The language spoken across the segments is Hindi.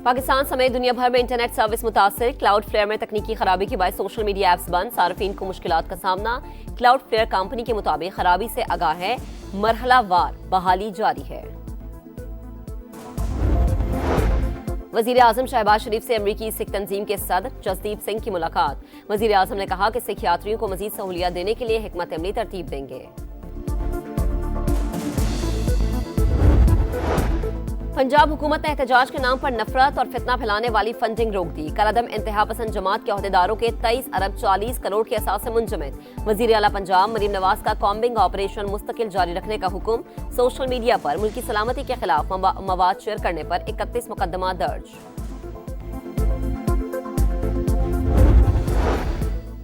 पाकिस्तान समेत दुनिया भर में इंटरनेट सर्विस मुतासिर। क्लाउड फ्लेयर में तकनीकी खराबी के बाद सोशल मीडिया ऐप्स बंद, सार्फिन को मुश्किलात का सामना। क्लाउड फ्लेयर कंपनी के मुताबिक खराबी से आगाह है, मरहलावार बहाली जारी है। वजीर आजम शहबाज शरीफ से अमरीकी सिख तंजीम के सदर जसदीप सिंह की मुलाकात। वजीर आजम ने कहा कि सिख यात्रियों को मजीद सहूलियत देने के लिए हिकमत अमली तरतीब देंगे। पंजाब हुकूमत ने एहतजाज के नाम पर नफरत और फितना फैलाने वाली फंडिंग रोक दी। कलअदम इंतहा पसंद जमात के अहदेदारों के 23 अरब 40 करोड़ के असासे मुंजमद। वजीर आला पंजाब मरीम नवाज का कॉम्बिंग ऑपरेशन मुस्तकिल जारी रखने का हुक्म। सोशल मीडिया पर मुल्की सलामती के खिलाफ मवाद शेयर करने पर 31 मुकदमा दर्ज।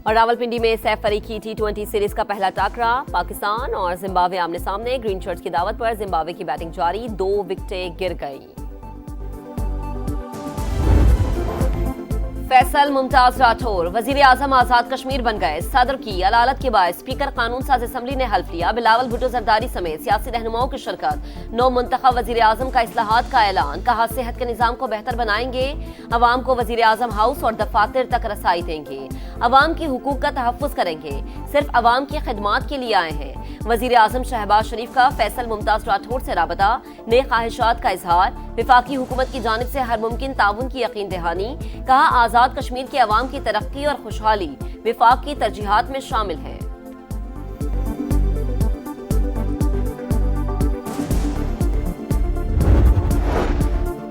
और रावलपिंडी में सैफ अली की T20 सीरीज का पहला टाकरा। पाकिस्तान और जिम्बाब्वे आमने सामने। ग्रीन शर्ट्स की दावत पर जिम्बाब्वे की बैटिंग जारी, 2 विकेटें गिर गई। फैसल मुमताज राठौर वजीर आजम आजाद कश्मीर बन गए। सदर की अदालत के बाद स्पीकर कानून साज असम्बली ने हल्फ लिया। बिलावल भुट्टो जरदारी समेत सियासी रहनुमाओं की शिरकत। नौ मुंतखब वजीर आजम का इस्लाहात का ऐलान। कहा सेहत के निजाम को बेहतर बनाएंगे, अवाम को वजीर आजम हाउस और दफातर तक रसाई देंगे, अवाम के हुकूक का तहफ़्फ़ुज़ करेंगे, सिर्फ अवाम की खिदमात के लिए आए हैं। वजीर आजम शहबाज शरीफ का फैसल मुमताज राठौर से राबता, नए ख्वाहिशात का इजहार, विफाकी हुकूमत की जानिब से हर मुमकिन ताउन की यकीन दहानी। कहा आजाद कश्मीर के अवाम की तरक्की और खुशहाली विफाक की तरजीहात में शामिल है।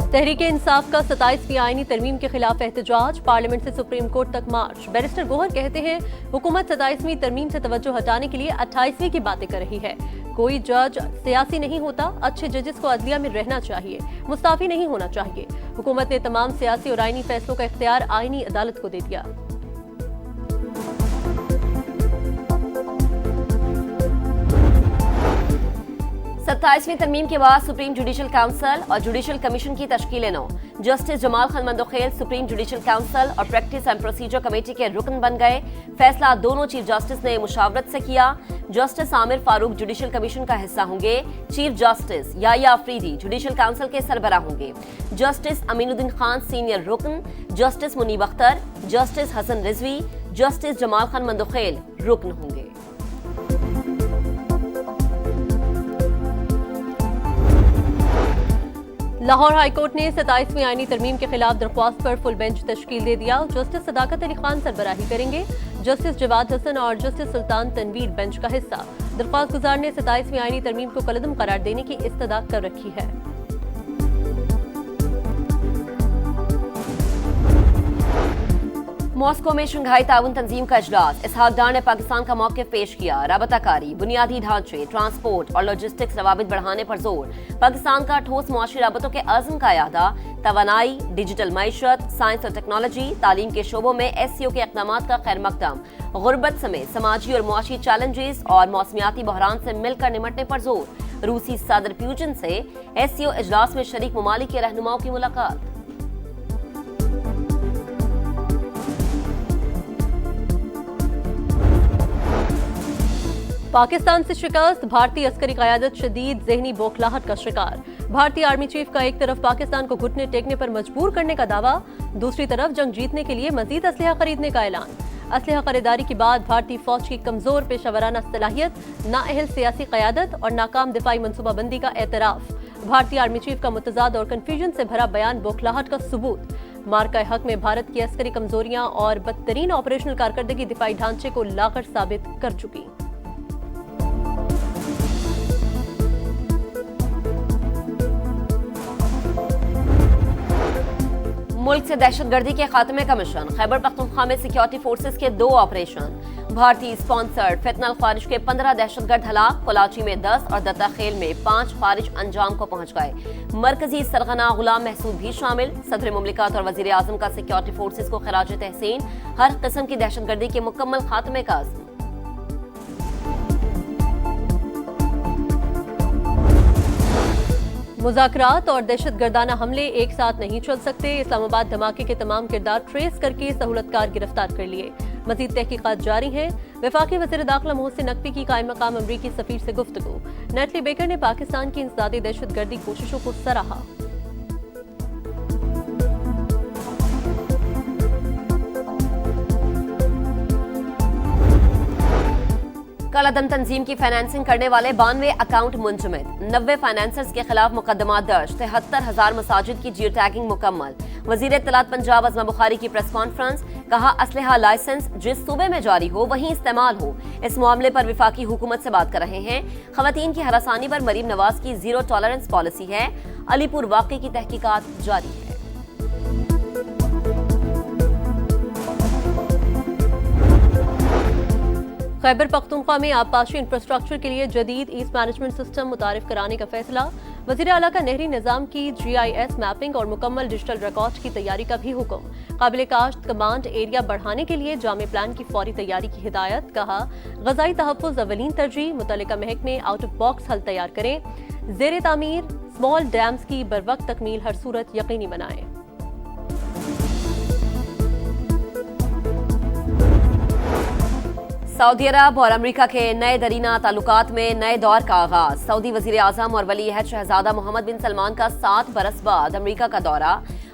तहरीके इंसाफ का 27वीं आईनी तरमीम के खिलाफ एहतजाज। पार्लियामेंट से सुप्रीम कोर्ट तक मार्च। बैरिस्टर गोहर कहते हैं हुकूमत 27वीं तरमीम से तवज्जो हटाने के लिए 28वीं की बातें कर रही है। कोई जज सियासी नहीं होता, अच्छे जजेस को अदलिया में रहना चाहिए, मुस्ताफी नहीं होना चाहिए। हुकूमत ने तमाम सियासी और आईनी फैसलों का इख्तियार आईनी अदालत को दे दिया। सत्ताईसवीं तरमीम के बाद सुप्रीम जुडिशल काउंसिल और जुडिशल कमीशन की तश्कील नौ। Justice Jamal Khan Mandokhel supreme judicial council और प्रैक्टिस एंड प्रोसीजर कमेटी के रुकन बन गए। फैसला दोनों चीफ जस्टिस ने मुशावरत से किया। Justice Aamir Farooq judicial commission का हिस्सा होंगे। Chief justice Yahya Afridi judicial council के सरबराह होंगे। जस्टिस अमीनुद्दीन खान सीनियर रुकन, justice Munib Akhtar, justice Hasan Rizvi, justice Jamal Khan Mandokhel रुकन होंगे। लाहौर हाईकोर्ट ने 27वीं आईनी तरमीम के खिलाफ दरख्वास्त पर फुल बेंच तश्कील दे दिया। जस्टिस सदाकत अली खान सरबराही करेंगे। जस्टिस जवाद हसन और जस्टिस सुल्तान तनवीर बेंच का हिस्सा। दरख्वास्त गुजार ने 27वीं आईनी तरमीम को कलअदम करार देने की इस्तदा कर रखी है। मॉस्को में शंघाई ताउन तंजीम का इजलास। इसहाक डार ने पाकिस्तान का मौक़िफ़ पेश किया। राबताकारी, बुनियादी ढांचे, ट्रांसपोर्ट और लॉजिस्टिक्स रवाबित बढ़ाने पर जोर। पाकिस्तान का ठोस मुआशी राबतों के अज़्म का यादा। तवानाई, डिजिटल मईशत, साइंस और टेक्नोलॉजी, तालीम के शोबों में SCO के इक़दामात का खैर मकदम। गुर्बत समेत समाजी और मुआशी चैलेंजेस और मौसमियाती बहरान से मिलकर निमटने पर जोर। रूसी सदर प्यूटिन से SCO इजलास में शरीक ममालिक के रहनुमाओं की मुलाकात। पाकिस्तान से शिकस्त। भारतीय अस्करी क़यादत शदीद ज़हनी बौखलाहट का शिकार। भारतीय आर्मी चीफ का एक तरफ पाकिस्तान को घुटने टेकने पर मजबूर करने का दावा, दूसरी तरफ जंग जीतने के लिए मजीद असलहा खरीदने का ऐलान। असलहा खरीदारी के बाद भारतीय फौज की कमजोर पेशावराना सलाहियत, नाअहल सियासी क़यादत और नाकाम दिफाई मनसूबाबंदी का एतराफ। भारतीय आर्मी चीफ का मुतजाद और कन्फ्यूजन से भरा बयान बौखलाहट का सबूत। मार्का हक में भारत की अस्करी कमजोरियां और बदतरीन ऑपरेशनल कारकर्दगी दिफाई ढांचे को लाकर साबित कर चुकी। मुल्क से दहशतगर्दी के खात्मे का मिशन। खैबर पख्तूनख्वा में सिक्योरिटी फोर्सेस के 2 ऑपरेशन। भारतीय स्पॉन्सर्ड फितनल ख्वारिश के 15 दहशतगर्द हलाक। कोलाची में 10 और दत्ता खेल में 5 ख्वारिश अंजाम को पहुंच गए। मरकजी सरगना गुलाम महसूद भी शामिल। सदर मुमलिकत और वजीर आजम का सिक्योरिटी फोर्सेस को खराज तहसीन। हर किस्म की दहशतगर्दी के मुकम्मल खात्मे का अज़्म। मुज़ाकरात और दहशतगर्दाना हमले एक साथ नहीं चल सकते। इस्लामाबाद धमाके के तमाम किरदार ट्रेस करके सहूलतकार गिरफ्तार कर लिए। मजीद तहकीकात जारी हैं। वफाकी वज़ीर दाखिला मोहसिन नकवी की कायम मकाम अमरीकी सफीर से गुफ्तगू। नेटली बेकर ने पाकिस्तान की इंसदादी दहशतगर्दी कोशिशों को सराहा। कालाधन तंजीम की फाइनेंसिंग करने वाले 92 अकाउंट मुंजमद, 90 फाइनेंसर्स के खिलाफ मुकदमा दर्ज, 73,000 मसाजिद की जियो टैगिंग मुकम्मल। वजीर इत्तलात पंजाब अज़मा बुखारी की प्रेस कॉन्फ्रेंस, कहा असलहा लाइसेंस जिस सूबे में जारी हो वहीं इस्तेमाल हो। इस मामले पर विफाकी हुकूमत से बात कर रहे हैं। खवातीन की हरासानी पर मरीम नवाज की जीरो टॉलरेंस पॉलिसी है। अलीपुर वाक़े की तहकीकात जारी है। खैबर पख्तूनख्वा में आबपाशी इंफ्रास्ट्रक्चर के लिए जदीद ईस्ट मैनेजमेंट सिस्टम मुतारिफ कराने का फैसला। वज़ीर आला का नहरी निज़ाम की GIS मैपिंग और मुकम्मल डिजिटल रिकॉर्ड की तैयारी का भी हुक्म। काबिल काश्त कमांड एरिया बढ़ाने के लिए जामे प्लान की फौरी तैयारी की हिदायत। कहा ग़ज़ाई तहफ़्फ़ुज़ अवलीन तरजीह, मुतल्लिका महकमे आउट ऑफ बॉक्स हल तैयार करें। ज़ेर तामीर स्मॉल डैम्स की बरवक्त तकमील हर सूरत यकीनी बनाएं। सऊदी अरब और अमेरिका के नए दरीना ताल्लुकात में नए दौर का आगाज। सऊदी वजीर आजम और वली अहद शहजादा मोहम्मद बिन सलमान का 7 बरस बाद अमेरिका का दौरा।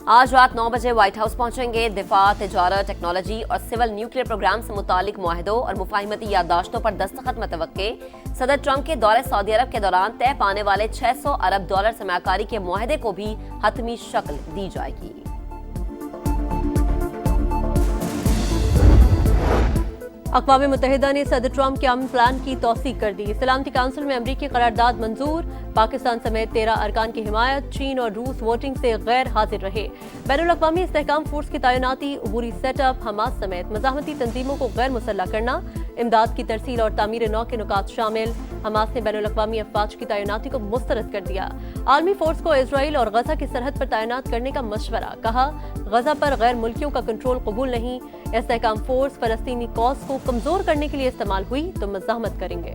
आज रात 9 बजे व्हाइट हाउस पहुंचेंगे। दिफा, तिजारत, टेक्नोलॉजी और सिविल न्यूक्लियर प्रोग्राम से मुतालिक मुआहदों और मुफाहिमती याददाश्तों पर दस्तखत मुतवक्के। सदर ट्रंप के दौरे सऊदी अरब के दौरान तय पाने वाले $600 अरब सरमाकारी के मुआहदे को भी हतमी शक्ल दी जाएगी। अक़वाम मुत्तहिदा ने सदर ट्रंप के अमन प्लान की तौसीक कर दी। सलामती काउंसिल में अमरीकी करारदाद मंजूर। पाकिस्तान समेत 13 अरकान की हिमायत। चीन और रूस वोटिंग से गैर हाजिर रहे। बैनुल-अक़वामी इस्तेहकाम फोर्स की तैनाती, अबूरी सेटअप, हमास समेत मज़ाहमती तंजीमों को गैर मुसल्लह करना, इमदाद की तरसील और तामीर नौ के नुकात शामिल। हमास ने बैनुल-अक़वामी अफवाज की तैनाती को मुस्तरद कर दिया। आर्मी फोर्स को इजराइल और गजा की सरहद पर तैनात करने का मशवरा। कहा गजा पर गैर मुल्कियों का कंट्रोल कबूल नहीं। इस्तेहकाम फोर्स फलस्तीनी कॉज को कमजोर करने के लिए इस्तेमाल हुई तो मज़ाहमत करेंगे।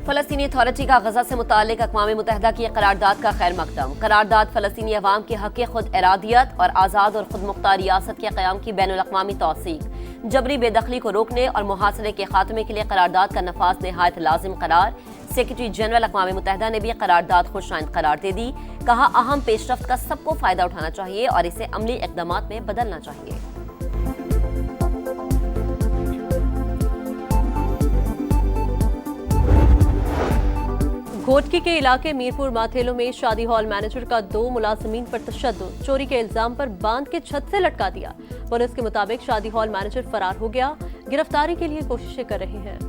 फलस्तीनी अथॉरिटी का गजा से मुतालिक अक़वाम मुत्तहिदा की करारदाद का खैर मकदम। करारदाद फलस्तीनी अवाम के हक़ खुद इरादियत और आज़ाद और खुद मुख्तार रियासत के क़याम की बैनुल-अक़वामी तौसीक। जबरी बेदखली को रोकने और मुहासरे के खात्मे के लिए करारदाद का नफाज नहायत लाजिम करार। सेक्रेटरी जनरल अक़वाम मुत्तहिदा ने भी करारदाद खुशाइंद करार दे दी। कहा अहम पेशरफ्त का सबको फ़ायदा उठाना चाहिए और इसे अमली इक़दामात में बदलना चाहिए। घोटकी के इलाके मीरपुर माथेलो में शादी हॉल मैनेजर का 2 मुलाजिमीन पर तशद्दुद, चोरी के इल्जाम पर बांध के छत से लटका दिया। पुलिस के मुताबिक शादी हॉल मैनेजर फरार हो गया। गिरफ्तारी के लिए कोशिशें कर रहे हैं।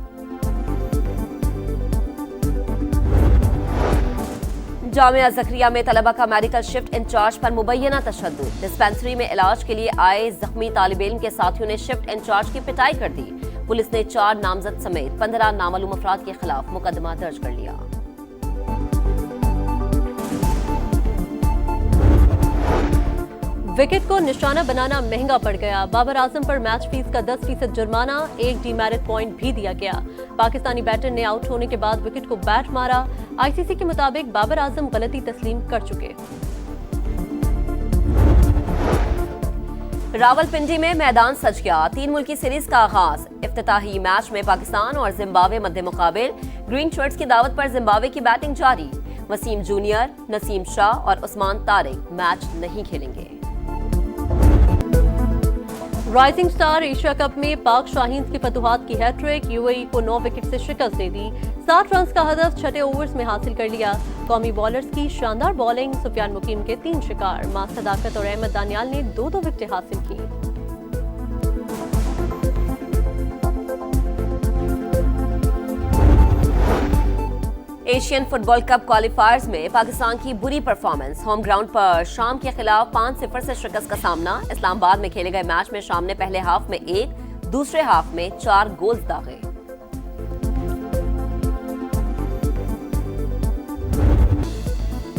जामिया ज़करिया में तलबा का मेडिकल शिफ्ट इंचार्ज पर मुबैना तशद्दुद। डिस्पेंसरी में इलाज के लिए आए जख्मी तालिब इल्म के साथियों ने शिफ्ट इंचार्ज की पिटाई कर दी। पुलिस ने 4 नामजद समेत 15 नामालूम अफराद के खिलाफ मुकदमा दर्ज कर लिया। विकेट को निशाना बनाना महंगा पड़ गया। बाबर आजम पर मैच फीस का 10% जुर्माना, 1 डीमेरिट पॉइंट भी दिया गया। पाकिस्तानी बैटर ने आउट होने के बाद विकेट को बैट मारा। ICC के मुताबिक बाबर आजम गलती तस्लीम कर चुके। रावलपिंडी में मैदान सज गया। 3 मुल्की सीरीज का आगाज। इफ्तिताही मैच में पाकिस्तान और जिम्बाब्वे मध्य मुकाबिल। ग्रीन शर्ट्स की दावत पर जिम्बाब्वे की बैटिंग जारी। वसीम जूनियर, नसीम शाह और उस्मान तारिक मैच नहीं खेलेंगे। राइजिंग स्टार एशिया कप में पाक शाहीन्स की फतुहात की हैट्रिक। UAE को 9 विकेट से शिकस्त दे दी। 60 रन का हदफ 6 ओवर्स में हासिल कर लिया। कौमी बॉलर्स की शानदार बॉलिंग। सुफियान मुकीम के 3 शिकार। मास सदाकत और अहमद दानियाल ने 2-2 विकेटें हासिल की। एशियन फुटबॉल कप क्वालिफायर्स में पाकिस्तान की बुरी परफॉर्मेंस। होम ग्राउंड पर शाम के खिलाफ 5-0 से शिकस्त का सामना। इस्लामाबाद में खेले गए मैच में शाम ने पहले हाफ में 1, दूसरे हाफ में 4 गोल्स दागे।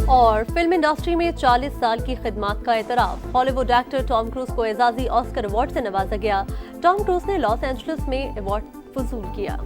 और फिल्म इंडस्ट्री में 40 साल की खिदमत का एतराफ। हॉलीवुड एक्टर टॉम क्रूज को एजाजी ऑस्कर अवार्ड से नवाजा गया। टॉम क्रूज ने लॉस एंजलिस में अवार्ड वसूल किया।